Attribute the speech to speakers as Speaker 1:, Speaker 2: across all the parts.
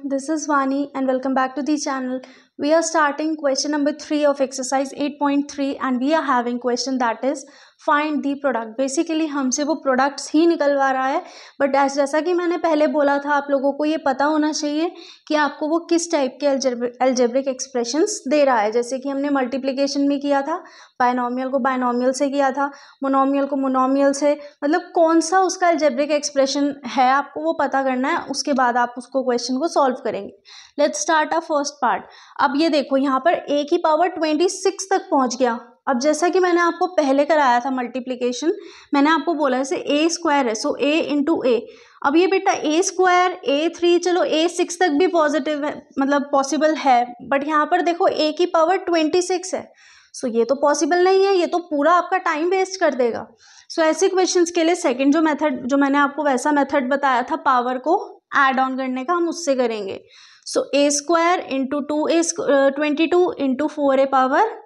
Speaker 1: this is Vani and welcome back to the channel. We are starting question number 3 of exercise 8.3 and we are having question that is find the product. Basically हमसे वो products ही निकलवा रहा है, but जैसा कि मैंने पहले बोला था आप लोगों को ये पता होना चाहिए कि आपको वो किस टाइप के अलजेब्रिक एक्सप्रेशंस दे रहा है. जैसे कि हमने मल्टीप्लिकेशन में किया था, बायनोमियल को बायनोमियल से किया था, मोनोमियल को मोनोमियल से, मतलब कौन सा उसका अलजेब्रिक एक्सप्रेशन है आपको वो पता करना है. उसके बाद आप उसको क्वेश्चन को सॉल्व करेंगे. Let's start a first part. अब ये देखो यहाँ पर a की पावर 26 तक पहुँच गया. अब जैसा कि मैंने आपको पहले कराया था मल्टीप्लिकेशन, मैंने आपको बोला जैसे a स्क्वायर है, सो a इंटू ए. अब ये बेटा a स्क्वायर a3, चलो a6 तक भी पॉजिटिव है, मतलब पॉसिबल है, बट यहाँ पर देखो a की पावर 26 है, सो ये तो पॉसिबल नहीं है, ये तो पूरा आपका टाइम वेस्ट कर देगा. सो ऐसे क्वेश्चंस के लिए सेकंड जो मेथड, जो मैंने आपको वैसा मेथड बताया था पावर को ऐड ऑन करने का, हम उससे करेंगे. सो a square into 22 into 4a power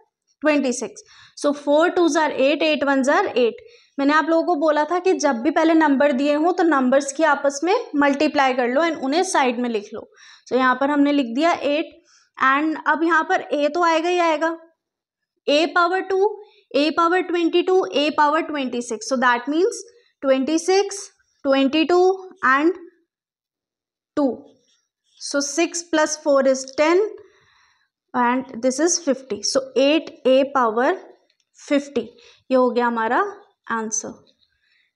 Speaker 1: 26. So 4 2s are 8, 8 1s are 8. मैंने आप लोगों को बोला था कि जब भी पहले नंबर दिए हों तो नंबर्स की आपस में मल्टीप्लाई कर लो एंड उन्हें साइड में लिख लो. सो यहाँ पर हमने लिख दिया 8 एंड अब यहाँ पर a तो आएगा ही आएगा, a power 2, a power 22, a power 26. So that means 26, 22 and 2. So 6 plus 4 is 10 and this is 50. So 8a power 50, ये हो गया हमारा आंसर.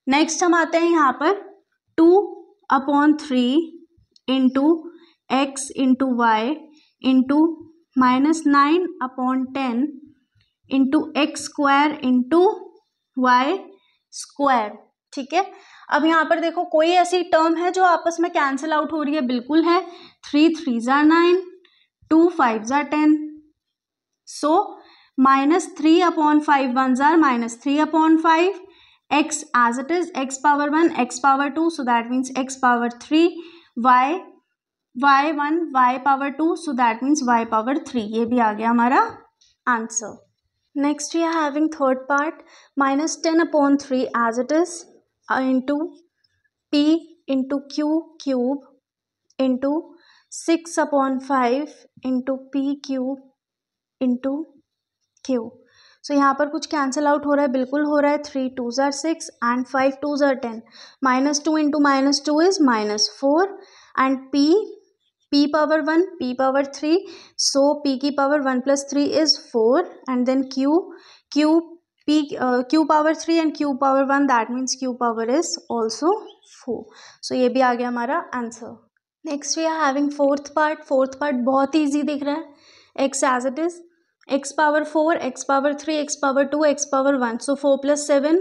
Speaker 1: नेक्स्ट हम आते हैं यहाँ पर 2/3 into x into y into -9/10 into x square into y square. ठीक है, अब यहाँ पर देखो कोई ऐसी टर्म है जो आपस में कैंसिल आउट हो रही है? बिल्कुल है. 3 3s are 9, 2 5s are 10. So -3/5 1s are -3/5. X as it is, x power 1, x power 2. So that means x power 3. y1, y power 2. So that means y power 3. ये भी आ गया हमारा answer. Next we are having third part, -10/3 as it is into p into q cube into 6/5 into p cube into q. सो यहाँ पर कुछ cancel out हो रहा है? बिल्कुल हो रहा है. 3 2s are 6 and 5 2s are 10. -2 into -2 is -4 and p power 1, p power 3. So p की power 1 plus 3 is 4 and then q power 3 and q power 1, that means q power is also 4. So ये भी आ गया हमारा answer. Next we are having fourth part. Fourth part बहुत easy दिख रहा है. X as it is, x power 4, x power 3, x power 2, x power 1. So 4 + 7,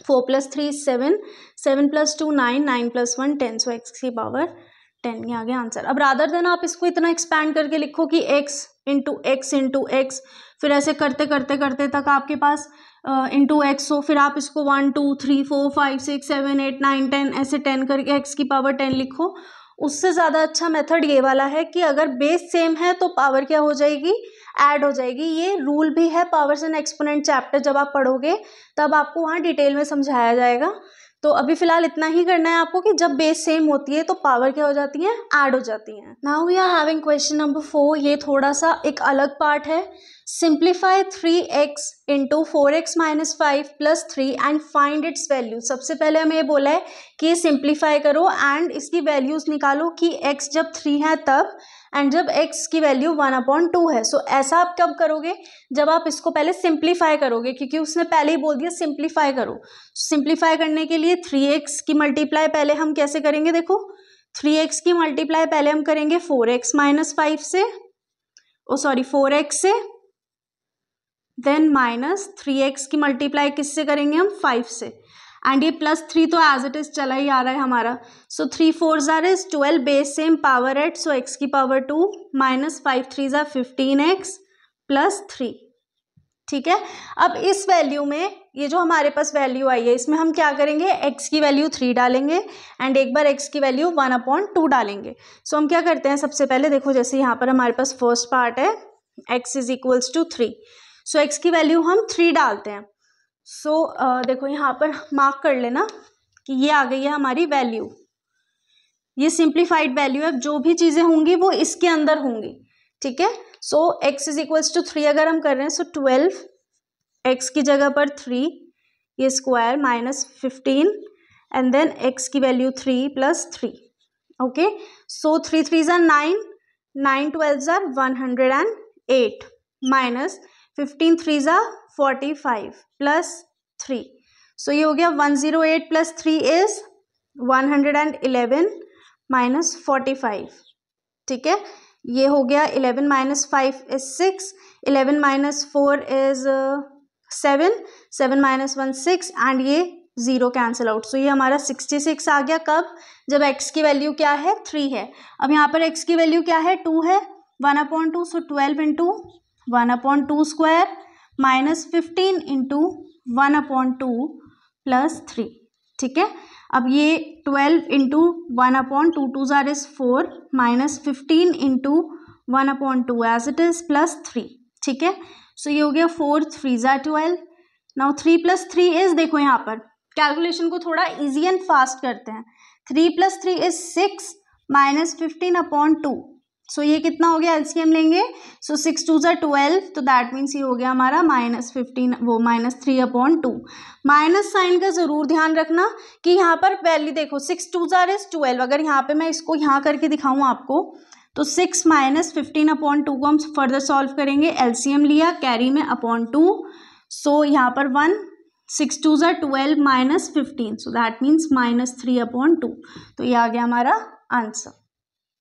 Speaker 1: 4 + 3 is 7, 7 + 2 9, 9 + 1 10. So x की पावर 10, ये आ गया आंसर. अब रादर देन आप इसको इतना एक्सपैंड करके लिखो कि x into x into x, फिर ऐसे करते करते करते तक आपके पास इंटू एक्स हो, फिर आप इसको 1 2 3 4 5 6 7 8 9 10 ऐसे 10 करके एक्स की पावर 10 लिखो. उससे ज़्यादा अच्छा मेथड ये वाला है कि अगर बेस सेम है तो पावर क्या हो जाएगी? ऐड हो जाएगी. ये रूल भी है पावर्स एंड एक्सपोनेंट चैप्टर, जब आप पढ़ोगे तब आपको वहाँ डिटेल में समझाया जाएगा. तो अभी फिलहाल इतना ही करना है आपको कि जब बेस सेम होती है तो पावर क्या हो जाती है? ऐड हो जाती है. Now we are having question number 4. ये थोड़ा सा एक अलग पार्ट है. Simplify 3x into 4x - 5 + 3 and find its value. सबसे पहले हमें ये बोला है कि सिंप्लीफाई करो एंड इसकी वैल्यूज निकालो कि x जब 3 है तब एंड जब x की वैल्यू 1/2 है. सो ऐसा आप कब करोगे? जब आप इसको पहले सिंप्लीफाई करोगे, क्योंकि उसने पहले ही बोल दिया सिंप्लीफाई करो. सिंप्लीफाई करने के लिए 3x की मल्टीप्लाई पहले हम कैसे करेंगे? देखो 3x की मल्टीप्लाई पहले हम करेंगे 4x - 5 से, 4x से, देन -3x की मल्टीप्लाई किससे करेंगे हम? 5 से, एंड ये +3 तो एज इट इज चला ही आ रहा है हमारा. सो 3 4s are 12, base same, power 8. So x की पावर 2 -5 3s are 15x + 3. ठीक है, अब इस वैल्यू में ये जो हमारे पास वैल्यू आई है इसमें हम क्या करेंगे? x की वैल्यू 3 डालेंगे एंड एक बार x की वैल्यू 1/2 डालेंगे. सो हम क्या करते हैं? सबसे पहले देखो, जैसे यहाँ पर हमारे पास फर्स्ट पार्ट है x = 3. सो x की वैल्यू हम 3 डालते हैं. देखो यहाँ पर मार्क कर लेना कि ये आ गई है हमारी वैल्यू. ये सिंप्लीफाइड वैल्यू है, जो भी चीज़ें होंगी वो इसके अंदर होंगी, ठीक है। सो x इज इक्वल्स टू 3 अगर हम कर रहे हैं, सो 12 x की जगह पर 3, ये square minus 15 and then x की value 3 plus 3, okay. So 3 3s are 9, 9 12s are 108 minus 15 3s are 45 plus 3, सो ये हो गया 108 प्लस 3 इज 111 माइनस 45, ठीक है। ये हो गया 11 minus 5 is 6, 11 minus 4 is 7, 7 minus 1 6 and ये 0 कैंसिल आउट, सो ये हमारा 66 आ गया। कब? जब x की वैल्यू क्या है 3 है। अब यहाँ पर x की वैल्यू क्या है 2 है, 1/2, so 12 into 1/2 square minus 15 into 1/2 plus 3, ठीक है। अब ये 12 इंटू 1/2 2 जार is 4 minus 15 into 1/2 as it is plus 3, ठीक है। सो ये हो गया 4 3 जार 12। नाउ 3 प्लस 3 इज, देखो यहाँ पर कैलकुलेशन को थोड़ा इजी एंड फास्ट करते हैं, 3 प्लस 3 इज 6 माइनस 15/2, सो ये कितना हो गया, एलसीएम लेंगे, सो 6 2 जार 12, तो दैट मीन्स ये हो गया हमारा माइनस 15 वो माइनस 3/2। माइनस साइन का जरूर ध्यान रखना कि यहाँ पर वैल्यू देखो 6 2 जार इज 12, अगर यहाँ पे मैं इसको यहाँ करके दिखाऊँ आपको, तो 6 माइनस 15/2 को हम फर्दर सॉल्व करेंगे, एलसीएम लिया कैरी में /2, सो यहाँ पर 1 6 2 जार 12 minus 15, so that means minus 3/2, तो ये आ गया हमारा answer.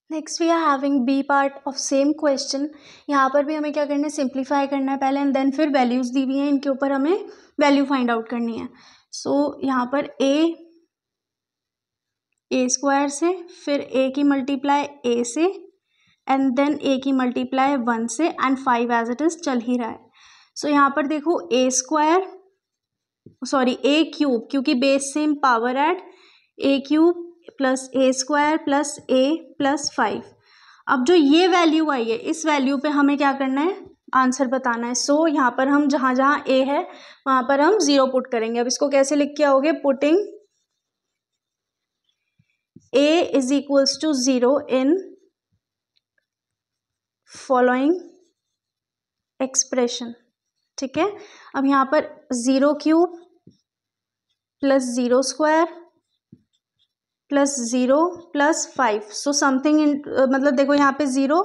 Speaker 1: Next we are having b part of same question. यहाँ पर भी हमें क्या करना है, सिंप्लीफाई करना है पहले एंड देन फिर वैल्यूज दी हुई हैं, इनके ऊपर हमें वैल्यू फाइंड आउट करनी है। सो यहाँ पर a स्क्वायर से, फिर a की मल्टीप्लाई a से एंड देन a की मल्टीप्लाई 1 से एंड 5 एज इट इज चल ही रहा है। सो यहाँ पर देखो a square sorry a cube, क्योंकि base same power add, a cube plus a square plus a plus 5। अब जो ये वैल्यू आई है, इस वैल्यू पे हमें क्या करना है, आंसर बताना है। सो यहाँ पर हम जहाँ जहाँ a है वहाँ पर हम 0 पुट करेंगे। अब इसको कैसे लिख के आओगे, putting a is equals to 0 in following expression, ठीक है। अब यहाँ पर 0 cube plus 0 square plus 0 plus 5, so something मतलब देखो यहाँ पे 0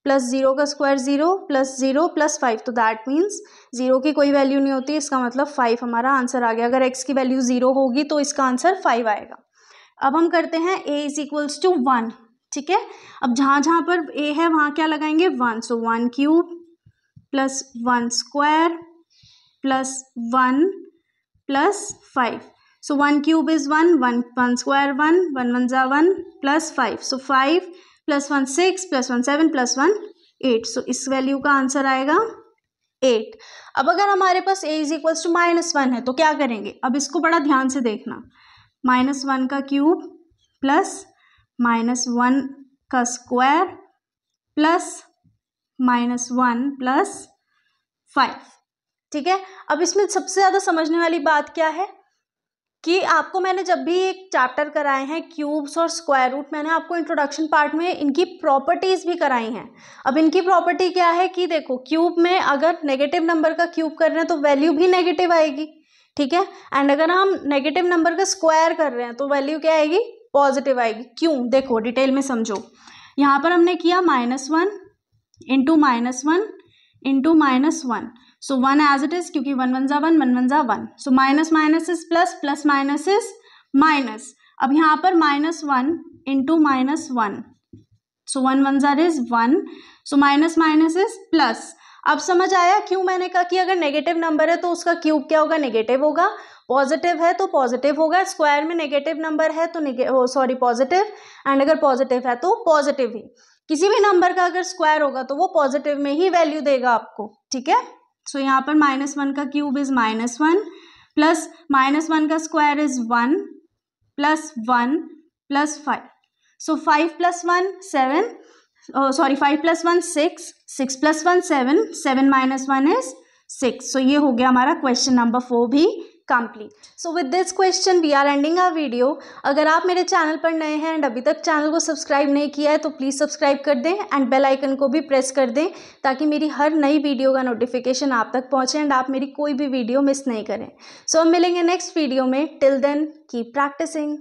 Speaker 1: प्लस 0 का स्क्वायर 0 प्लस 0 प्लस 5, तो दैट मीन्स 0 की कोई वैल्यू नहीं होती, इसका मतलब 5 हमारा आंसर आ गया। अगर x की वैल्यू 0 होगी तो इसका आंसर 5 आएगा। अब हम करते हैं a इज इक्वल्स टू 1, ठीक है। अब जहाँ जहाँ पर a है वहाँ क्या लगाएंगे 1, so 1 cube plus 1 square plus 1 plus 5, so 1 cube is 1, 1 square 1, 1 1s are 1 plus 5, so 5 plus 1 6 plus 1 7 plus 1 8, so इस वैल्यू का आंसर आएगा 8। अब अगर हमारे पास a इज इक्वल्स टू -1 है तो क्या करेंगे, अब इसको बड़ा ध्यान से देखना, -1 का क्यूब प्लस -1 का स्क्वायर प्लस -1 प्लस 5, ठीक है। अब इसमें सबसे ज़्यादा समझने वाली बात क्या है कि आपको मैंने जब भी एक चैप्टर कराए हैं क्यूब्स और स्क्वायर रूट, मैंने आपको इंट्रोडक्शन पार्ट में इनकी प्रॉपर्टीज़ भी कराई हैं। अब इनकी प्रॉपर्टी क्या है कि देखो क्यूब में अगर नेगेटिव नंबर का क्यूब कर रहे हैं तो वैल्यू भी नेगेटिव आएगी, ठीक है। एंड अगर हम नेगेटिव नंबर का स्क्वायर कर रहे हैं तो वैल्यू क्या आएगी, पॉजिटिव आएगी। क्यों, देखो डिटेल में समझो। यहाँ पर हमने किया -1 into -1 into -1, so 1 as it is, क्योंकि 1 1 जा 1 1 1 जा 1, so minus minus is plus, plus minus is minus. अब यहाँ पर -1 इंटू -1, सो 1 1 जा is 1, so minus minus is plus. अब समझ आया क्यों मैंने कहा कि अगर नेगेटिव नंबर है तो उसका क्यूब क्या होगा, नेगेटिव होगा, पॉजिटिव है तो पॉजिटिव होगा, स्क्वायर में नेगेटिव नंबर है तो सॉरी पॉजिटिव, एंड अगर पॉजिटिव है तो पॉजिटिव ही। किसी भी नंबर का अगर स्क्वायर होगा तो वो पॉजिटिव में ही वैल्यू देगा आपको, ठीक है। सो यहाँ पर -1 का क्यूब इज -1 प्लस -1 का square is 1 plus 1 plus 5, so 5 plus 1 7, sorry 5 plus 1 6, 6 plus 1 7, 7 minus 1 is 6, so ये हो गया हमारा क्वेश्चन नंबर 4 भी complete. So with this question we are ending our video. अगर आप मेरे चैनल पर नए हैं एंड अभी तक चैनल को सब्सक्राइब नहीं किया है तो प्लीज़ सब्सक्राइब कर दें एंड बेल आइकन को भी प्रेस कर दें ताकि मेरी हर नई वीडियो का नोटिफिकेशन आप तक पहुंचे एंड आप मेरी कोई भी वीडियो मिस नहीं करें. सो हम मिलेंगे नेक्स्ट वीडियो में. Till then keep practising.